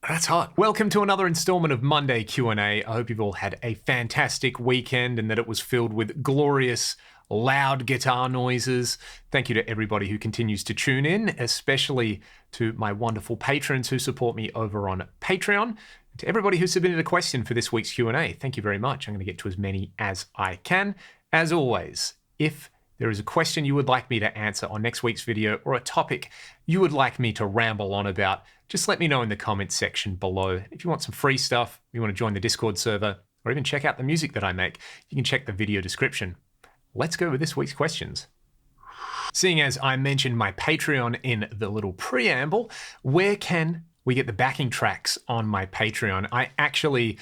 That's hot. Welcome to another installment of Monday Q&A. I hope you've all had a fantastic weekend and that it was filled with glorious, loud guitar noises. Thank you to everybody who continues to tune in, especially to my wonderful patrons who support me over on Patreon. To everybody who submitted a question for this week's Q&A, thank you very much. I'm going to get to as many as I can. As always, if there is a question you would like me to answer on next week's video or a topic you would like me to ramble on about, just let me know in the comments section below. If you want some free stuff, you want to join the Discord server, or even check out the music that I make, you can check the video description. Let's go with this week's questions. Seeing as I mentioned my Patreon in the little preamble, where can we get the backing tracks on my Patreon? I actually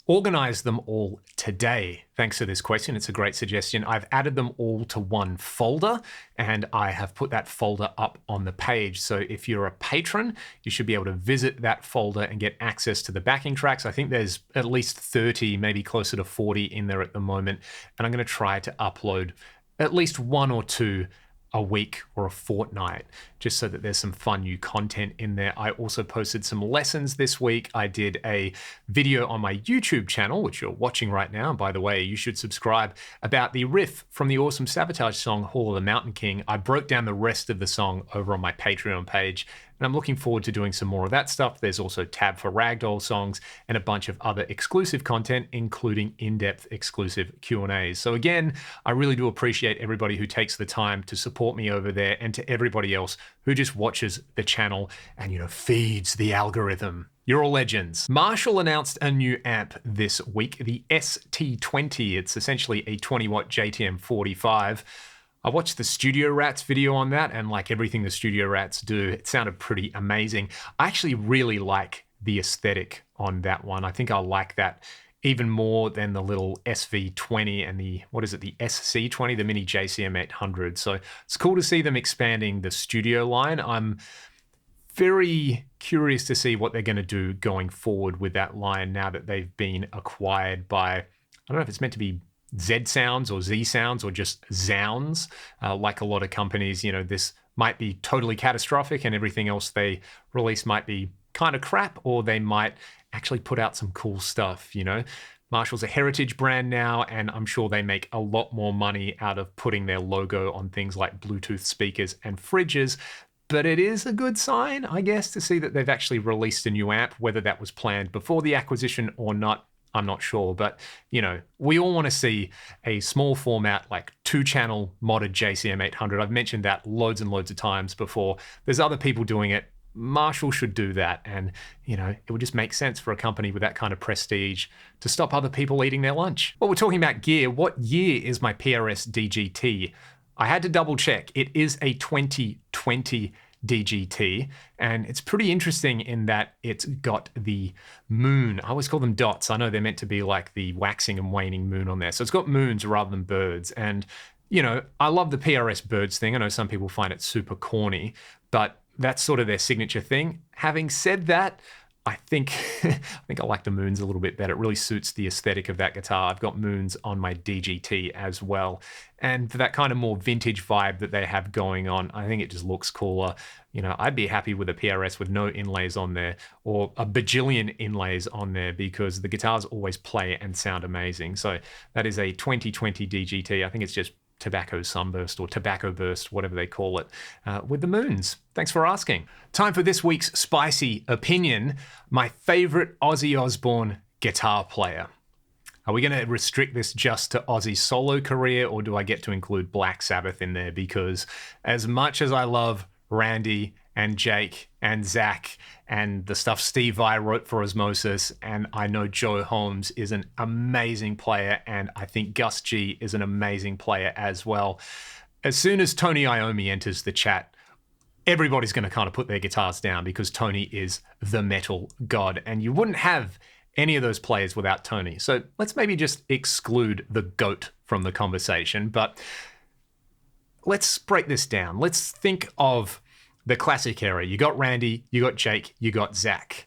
organized them all today. Thanks for this question. It's a great suggestion. I've added them all to one folder and I have put that folder up on the page. So if you're a patron, you should be able to visit that folder and get access to the backing tracks. I think there's at least 30, maybe closer to 40 in there at the moment. And I'm going to try to upload at least one or two a week or a fortnight, just so that there's some fun new content in there. I also posted some lessons this week. I did a video on my YouTube channel, which you're watching right now. By the way, you should subscribe, about the riff from the awesome Sabotage song, Hall of the Mountain King. I broke down the rest of the song over on my Patreon page, and I'm looking forward to doing some more of that stuff. There's also tab for ragdoll songs and a bunch of other exclusive content, including in-depth exclusive Q&As. So again, I really do appreciate everybody who takes the time to support me over there, and to everybody else who just watches the channel and, feeds the algorithm. You're all legends. Marshall announced a new amp this week, the ST20. It's essentially a 20-watt JTM 45. I watched the Studio Rats video on that, and like everything the Studio Rats do, it sounded pretty amazing. I actually really like the aesthetic on that one. I think I'll like that even more than the little SV20 and the SC20, the mini JCM 800. So it's cool to see them expanding the Studio line. I'm very curious to see what they're going to do going forward with that line now that they've been acquired by, I don't know if it's meant to be Z Sounds or Z Sounds or just Zounds. Like a lot of companies, this might be totally catastrophic and everything else they release might be kind of crap, or they might actually put out some cool stuff. Marshall's a heritage brand now, and I'm sure they make a lot more money out of putting their logo on things like Bluetooth speakers and fridges. But it is a good sign, I guess, to see that they've actually released a new amp. Whether that was planned before the acquisition or not, I'm not sure. But, we all want to see a small format, like 2-channel modded JCM 800. I've mentioned that loads and loads of times before. There's other people doing it. Marshall should do that. And, it would just make sense for a company with that kind of prestige to stop other people eating their lunch. Well, we're talking about gear. What year is my PRS DGT? I had to double check. It is a 2020 DGT, and it's pretty interesting in that it's got the moon. I always call them dots. I know they're meant to be like the waxing and waning moon on there. So it's got moons rather than birds. And, I love the PRS birds thing. I know some people find it super corny, but that's sort of their signature thing. Having said that, I think I like the moons a little bit better. It really suits the aesthetic of that guitar. I've got moons on my DGT as well. And for that kind of more vintage vibe that they have going on, I think it just looks cooler. I'd be happy with a PRS with no inlays on there, or a bajillion inlays on there, because the guitars always play and sound amazing. So that is a 2020 DGT. I think it's just Tobacco Sunburst or Tobacco Burst, whatever they call it, with the moons. Thanks for asking. Time for this week's spicy opinion. My favorite Ozzy Osbourne guitar player. Are we going to restrict this just to Ozzy's solo career, or do I get to include Black Sabbath in there? Because as much as I love Randy and Jake and Zach and the stuff Steve Vai wrote for Osmosis, and I know Joe Holmes is an amazing player, and I think Gus G is an amazing player as well. As soon as Tony Iommi enters the chat, everybody's going to kind of put their guitars down, because Tony is the metal god, and you wouldn't have any of those players without Tony. So let's maybe just exclude the GOAT from the conversation, but let's break this down. Let's think of the classic era. You got Randy, you got Jake, you got Zach.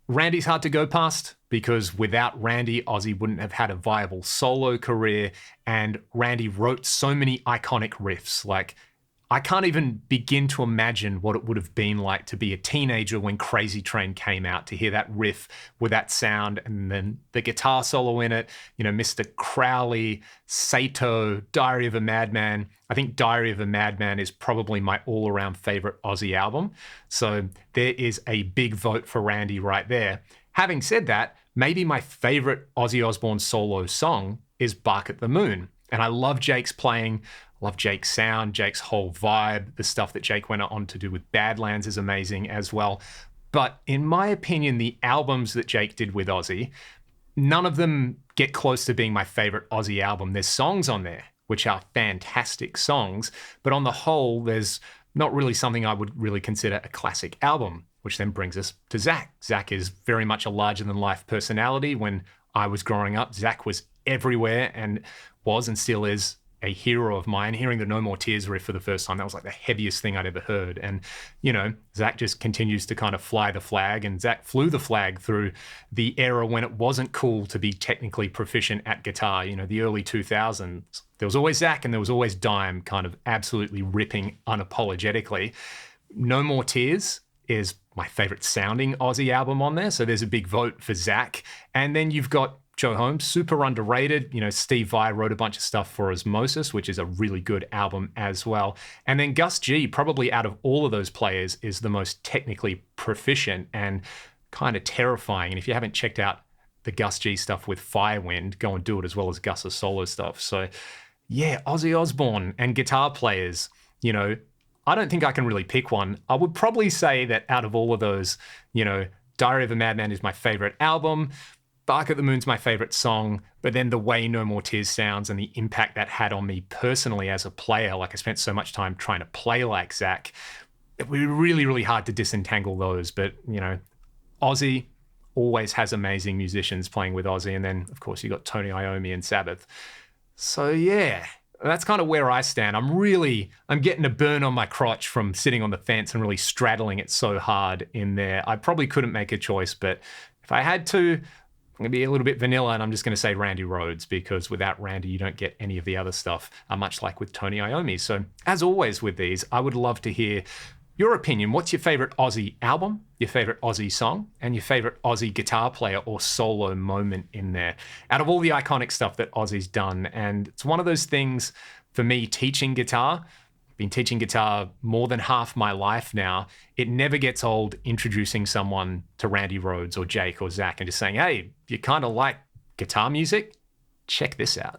Randy's hard to go past, because without Randy, Ozzy wouldn't have had a viable solo career, and Randy wrote so many iconic riffs. Like, I can't even begin to imagine what it would have been like to be a teenager when Crazy Train came out, to hear that riff with that sound and then the guitar solo in it, Mr. Crowley, Sato, Diary of a Madman. I think Diary of a Madman is probably my all-around favorite Ozzy album. So there is a big vote for Randy right there. Having said that, maybe my favorite Ozzy Osbourne solo song is Bark at the Moon. And I love Jake's playing, love Jake's sound, Jake's whole vibe. The stuff that Jake went on to do with Badlands is amazing as well. But in my opinion, the albums that Jake did with Ozzy, none of them get close to being my favorite Ozzy album. There's songs on there, which are fantastic songs, but on the whole, there's not really something I would really consider a classic album, which then brings us to Zach. Zach is very much a larger-than-life personality. When I was growing up, Zach was everywhere and was and still is a hero of mine. Hearing the No More Tears riff for the first time, that was like the heaviest thing I'd ever heard. And, Zach just continues to kind of fly the flag, and Zach flew the flag through the era when it wasn't cool to be technically proficient at guitar, the early 2000s. There was always Zach and there was always Dime kind of absolutely ripping unapologetically. No More Tears is my favorite sounding Ozzy album on there, so there's a big vote for Zach. And then you've got Joe Holmes, super underrated. Steve Vai wrote a bunch of stuff for Osmosis, which is a really good album as well. And then Gus G, probably out of all of those players, is the most technically proficient and kind of terrifying. And if you haven't checked out the Gus G stuff with Firewind, go and do it, as well as Gus's solo stuff. So yeah, Ozzy Osbourne and guitar players, I don't think I can really pick one. I would probably say that out of all of those, Diary of a Madman is my favorite album. Bark at the Moon's my favorite song, but then the way No More Tears sounds and the impact that had on me personally as a player, like I spent so much time trying to play like Zach, it would be really, really hard to disentangle those. But, Ozzy always has amazing musicians playing with Ozzy. And then, of course, you got Tony Iommi and Sabbath. So, yeah, that's kind of where I stand. I'm getting a burn on my crotch from sitting on the fence and really straddling it so hard in there. I probably couldn't make a choice, but if I had to, I'm going to be a little bit vanilla, and I'm just going to say Randy Rhoads, because without Randy, you don't get any of the other stuff, much like with Tony Iommi. So as always with these, I would love to hear your opinion. What's your favorite Ozzy album, your favorite Ozzy song, and your favorite Ozzy guitar player or solo moment in there? Out of all the iconic stuff that Ozzy's done, and it's one of those things for me, teaching guitar, been teaching guitar more than half my life now. It never gets old introducing someone to Randy Rhoads or Jake or Zach and just saying, hey, you kind of like guitar music? Check this out.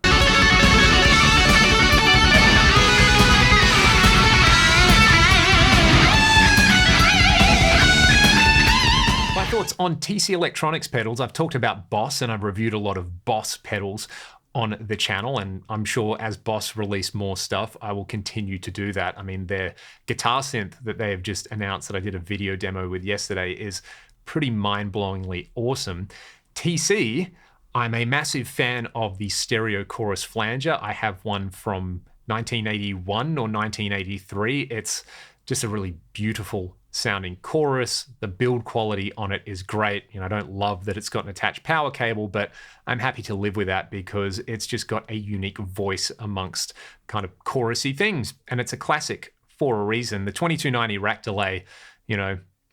My thoughts on TC Electronics pedals. I've talked about Boss and I've reviewed a lot of Boss pedals on the channel, and I'm sure as Boss release more stuff, I will continue to do that. I mean, their guitar synth that they have just announced that I did a video demo with yesterday is pretty mind-blowingly awesome. TC, I'm a massive fan of the stereo chorus flanger. I have one from 1981 or 1983. It's just a really beautiful sounding chorus. The build quality on it is great. I don't love that it's got an attached power cable, but I'm happy to live with that because it's just got a unique voice amongst kind of chorusy things. And it's a classic for a reason. The 2290 rack delay,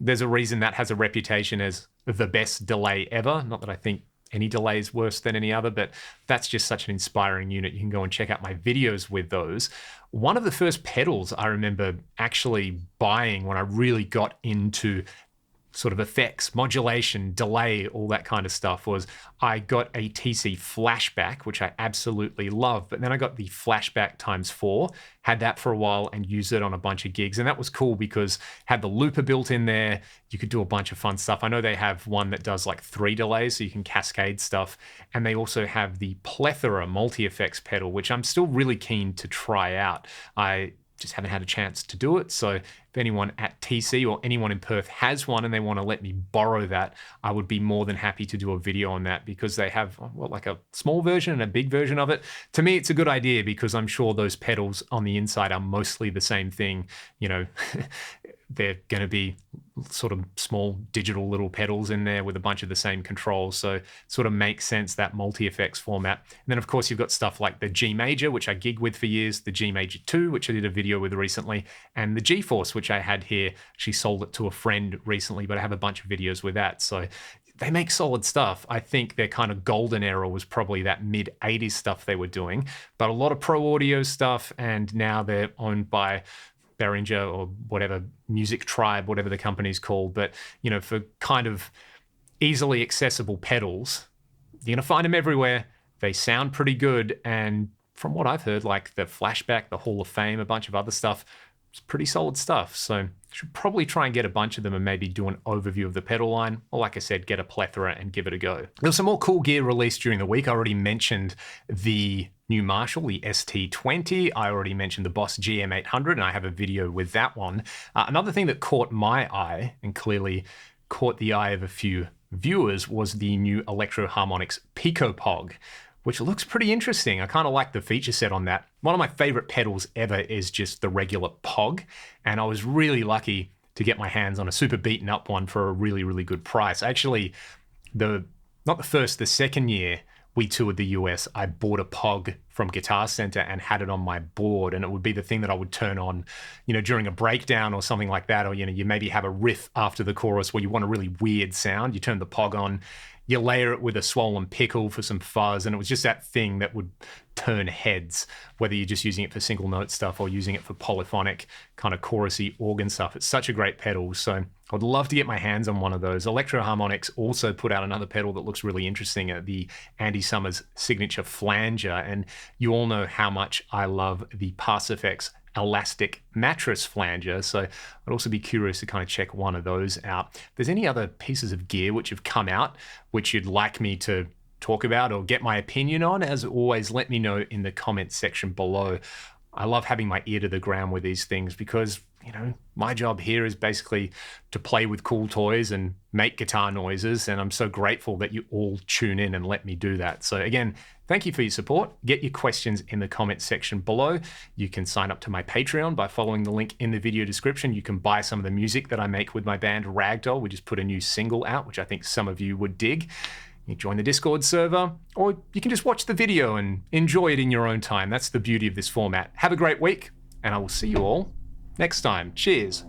there's a reason that has a reputation as the best delay ever. Not that I think any delay is worse than any other, but that's just such an inspiring unit. You can go and check out my videos with those. One of the first pedals I remember actually buying when I really got into sort of effects, modulation, delay, all that kind of stuff was I got a TC Flashback, which I absolutely love. But then I got the Flashback ×4, had that for a while and used it on a bunch of gigs. And that was cool because had the looper built in there. You could do a bunch of fun stuff. I know they have one that does like 3 delays, so you can cascade stuff. And they also have the Plethora multi-effects pedal, which I'm still really keen to try out. I just haven't had a chance to do it. So if anyone at TC or anyone in Perth has one and they want to let me borrow that, I would be more than happy to do a video on that because they have like a small version and a big version of it. To me, it's a good idea because I'm sure those pedals on the inside are mostly the same thing. they're going to be sort of small digital little pedals in there with a bunch of the same controls. So it sort of makes sense, that multi-effects format. And then of course you've got stuff like the G major, which I gig with for years, the G major 2, which I did a video with recently, and the G force, which I had here. She sold it to a friend recently, but I have a bunch of videos with that. So they make solid stuff. I think their kind of golden era was probably that mid 80s stuff they were doing, but a lot of pro audio stuff, and now they're owned by Behringer or whatever, Music Tribe, whatever the company's called. But, you know, for kind of easily accessible pedals, you're going to find them everywhere. They sound pretty good. And from what I've heard, like the Flashback, the Hall of Fame, a bunch of other stuff, it's pretty solid stuff. So I should probably try and get a bunch of them and maybe do an overview of the pedal line. Or like I said, get a plethora and give it a go. There was some more cool gear released during the week. I already mentioned the new Marshall, the ST20. I already mentioned the Boss GM800, and I have a video with that one. Another thing that caught my eye, and clearly caught the eye of a few viewers, was the new Electro Harmonix Pico Pog, which looks pretty interesting. I kind of like the feature set on that. One of my favorite pedals ever is just the regular Pog, and I was really lucky to get my hands on a super beaten up one for a really, really good price. Actually, not the first, the second year we toured the US, I bought a Pog from Guitar Center and had it on my board, and it would be the thing that I would turn on, you know, during a breakdown or something like that, or, you know, you maybe have a riff after the chorus where you want a really weird sound, you turn the Pog on, you layer it with a swollen pickle for some fuzz, and it was just that thing that would turn heads, whether you're just using it for single note stuff or using it for polyphonic kind of chorusy organ stuff. It's such a great pedal, so I'd love to get my hands on one of those. Electro Harmonix also put out another pedal that looks really interesting, the Andy Summers signature flanger, and you all know how much I love the Parsifex elastic mattress flanger, so I'd also be curious to kind of check one of those out. If there's any other pieces of gear which have come out which you'd like me to talk about or get my opinion on, as always, let me know in the comments section below. I love having my ear to the ground with these things because, you know, my job here is basically to play with cool toys and make guitar noises, and I'm so grateful that you all tune in and let me do that. So again, thank you for your support. Get your questions in the comments section below. You can sign up to my Patreon by following the link in the video description. You can buy some of the music that I make with my band Ragdoll. We just put a new single out, which I think some of you would dig. You join the Discord server, or you can just watch the video and enjoy it in your own time. That's the beauty of this format. Have a great week, and I will see you all next time. Cheers.